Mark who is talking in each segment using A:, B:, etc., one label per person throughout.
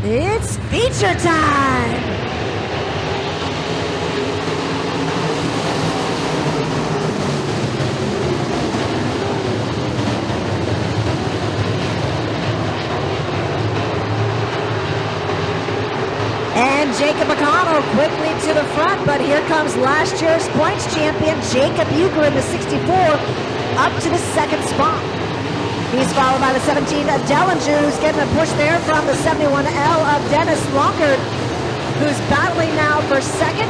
A: It's feature time! And Jacob Econo quickly to the front, but here comes last year's points champion, Jacob Euchre in the 64, up to the second spot. He's followed by the 17 of Dellinger, who's getting a push there from the 71L of Dennis Longard, who's battling now for second,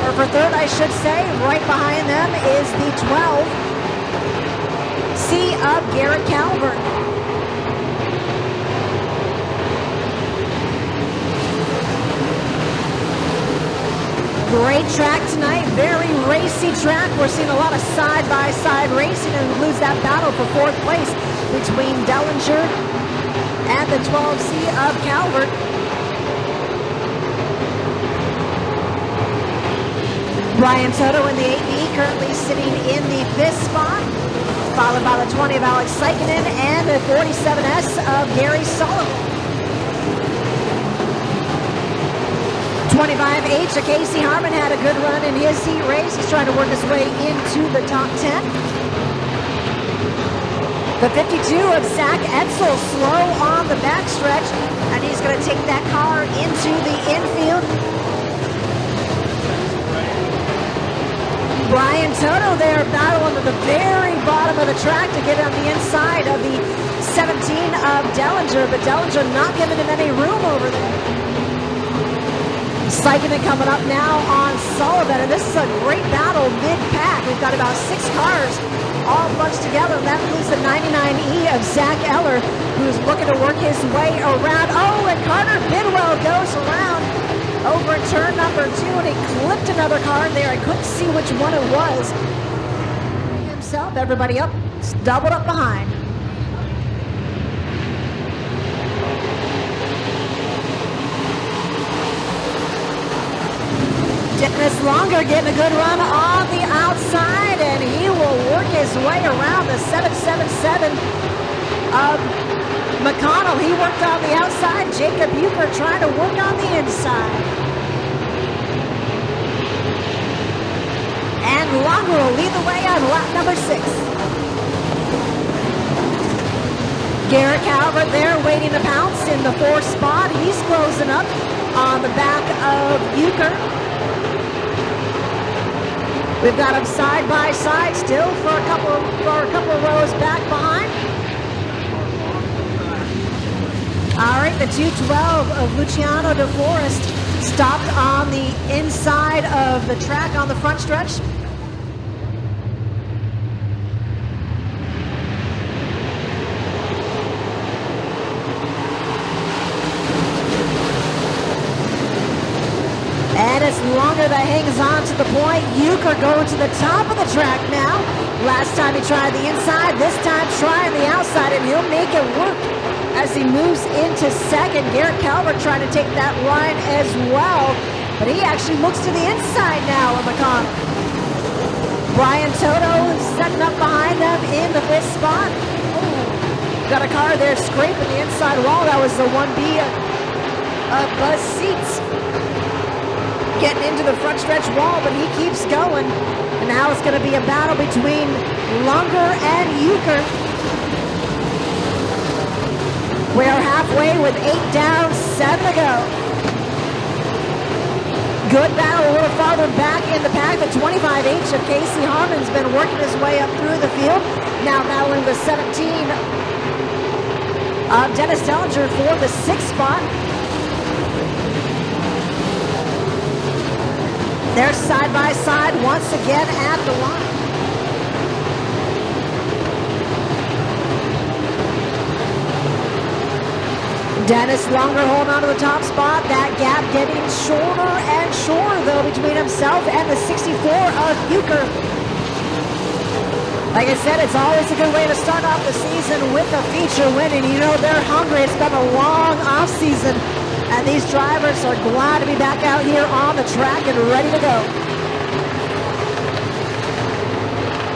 A: or for third, I should say. Right behind them is the 12C of Garrett Calvert. Great track tonight, very racy track. We're seeing a lot of side-by-side racing, and includes that battle for fourth place between Dellinger and the 12C of Calvert. Brian Toto in the 8B, currently sitting in the 5th spot, followed by the 20 of Alex Sikinen and the 47S of Gary Sullivan. 25H of Casey Harmon had a good run in his heat race. He's trying to work his way into the top 10. The 52 of Zach Edsel, slow on the backstretch, and he's going to take that car into the infield. Brian Toto there battling at the very bottom of the track to get on the inside of the 17 of Dellinger, but Dellinger not giving him any room over there. Sikinen coming up now on Sullivan, and this is a great battle mid-pack. We've got about 6 cars all bunched together, and that includes the 99E of Zach Eller, who's looking to work his way around. Oh, and Carter Bidwell goes around over in turn number 2, and he clipped another car there. I couldn't see which one it was. Himself, everybody up, doubled up behind. Dennis Longer getting a good run on the outside, and he will work his way around the 777 of McConnell. He worked on the outside. Jacob Euchre trying to work on the inside. And Longer will lead the way on lap number 6. Garrett Calvert there waiting to pounce in the 4th spot. He's closing up on the back of Euchre. We've got them side by side still for a couple of rows back behind. All right, the 212 of Luciano De Forest stopped on the inside of the track on the front stretch. And it's Longer that hangs on to the point. Euchre going to the top of the track now. Last time he tried the inside, this time trying the outside, and he'll make it work as he moves into second. Garrett Calvert trying to take that line as well, but he actually looks to the inside now of McConnell. Brian Toto setting up behind them in the 5th spot. Ooh, got a car there scraping the inside wall. That was the 1B of Buzz Seats. Getting into the front stretch wall, but he keeps going. And now it's going to be a battle between Longer and Euchre. We are halfway with 8 down, 7 to go. Good battle a little farther back in the pack. The 25H of Casey Harmon's been working his way up through the field. Now battling the 17 of Dennis Dellinger for the 6th spot. They're side by side once again at the line. Dennis Longer holding on to the top spot. That gap getting shorter and shorter, though, between himself and the 64 of Euchre. Like I said, it's always a good way to start off the season with a feature win, and you know they're hungry. It's been a long off season. And these drivers are glad to be back out here on the track and ready to go.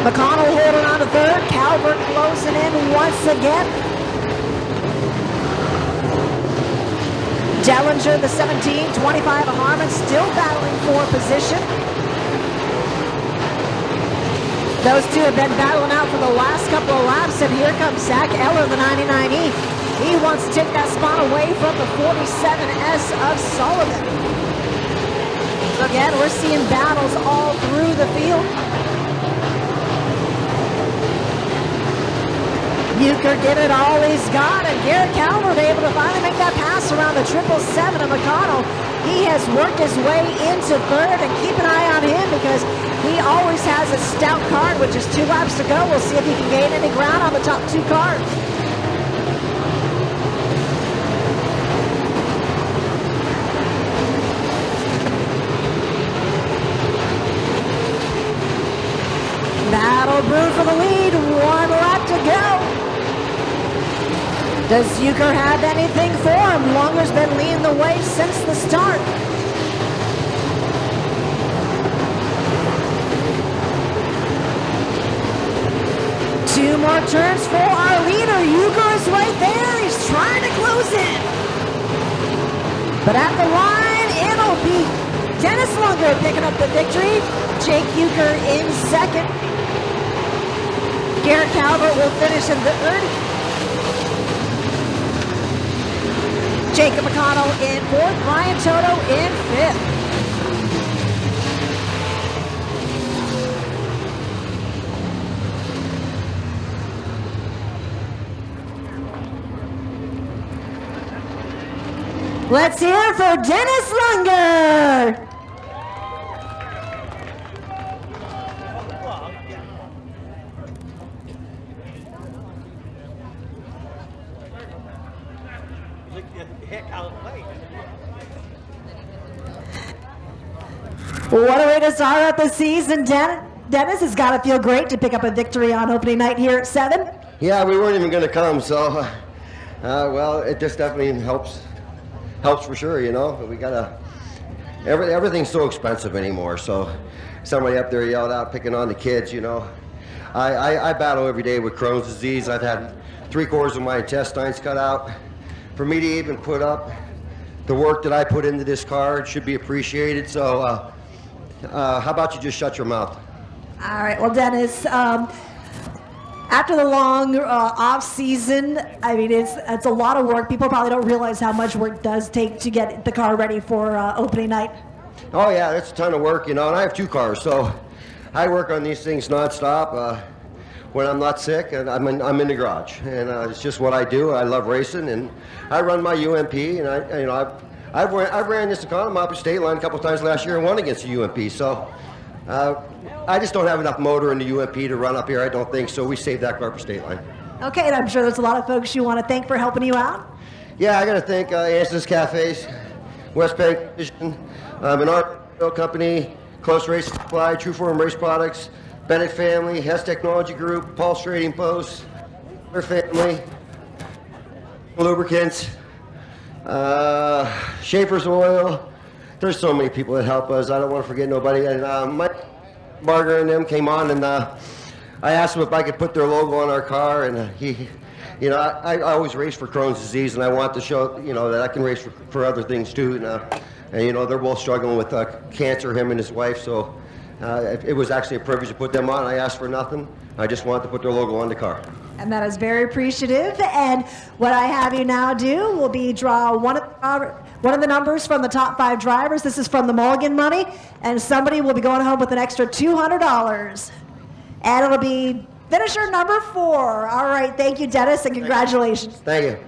A: McConnell holding on to third. Calvert closing in once again. Dellinger, the 17, 25 of Harmon, still battling for position. Those two have been battling out for the last couple of laps, and here comes Zach Eller, the 99E. He wants to take that spot away from the 47S of Sullivan. So again, we're seeing battles all through the field. Euchre giving it all he's got, and Garrett Calvert able to finally make that pass around the 777 of Econo. He has worked his way into third, and keep an eye on him because he always has a stout car with just 2 laps to go. We'll see if he can gain any ground on the top 2 cars. Battle brewed for the lead, 1 lap to go. Does Euchre have anything for him? Longer's been leading the way since the start. Two more turns for our leader. Euchre is right there. He's trying to close in. But at the line, it'll be Dennis Lunger picking up the victory. Jake Euchre in second. Garrett Calvert will finish in the third. Jacob Econo in fourth. Ryan Toto in fifth. Let's hear it for Dennis Lunger. What a way to start out the season, Dennis. Has got to feel great to pick up a victory on opening night here at 7.
B: Yeah, we weren't even going to come, so well, it just definitely helps for sure, you know. We gotta everything's so expensive anymore, so somebody up there yelled out picking on the kids, you know. I battle every day with Crohn's disease. I've had 3/4 of my intestines cut out. For me to even put up the work that I put into this car, it should be appreciated. So how about you just shut your mouth?
A: All right, well, Dennis, after the long off season, I mean, it's a lot of work. People probably don't realize how much work it does take to get the car ready for opening night.
B: Oh yeah, that's a ton of work, you know, and I have 2 cars, so I work on these things nonstop. When I'm not sick, and I'm in the garage, and it's just what I do. I love racing, and I run my UMP, and I've ran this Econo up a state line a couple times last year and won against the UMP. So I just don't have enough motor in the UMP to run up here. I don't think so. We saved that car for state line.
A: Okay, and I'm sure there's a lot of folks you want to thank for helping you out.
B: Yeah, I got to thank Anson's Cafes, West Bank Vision, Menard Company, Close Race Supply, True Form Race Products, Bennett Family, Hess Technology Group, Pulse Trading Post, their family, Lubricants, Schaefer's Oil. There's so many people that help us. I don't want to forget nobody. And Mike Barger and them came on, and I asked them if I could put their logo on our car, and he, you know, I always race for Crohn's disease, and I want to show, you know, that I can race for other things too. And you know, they're both struggling with cancer, him and his wife, so it was actually a privilege to put them on. I asked for nothing. I just wanted to put their logo on the car.
A: And that is very appreciative. And what I have you now do will be draw one of the numbers from the top 5 drivers. This is from the Mulligan money, and somebody will be going home with an extra $200. And it'll be finisher number 4. All right, thank you, Dennis, and congratulations.
B: Thank you.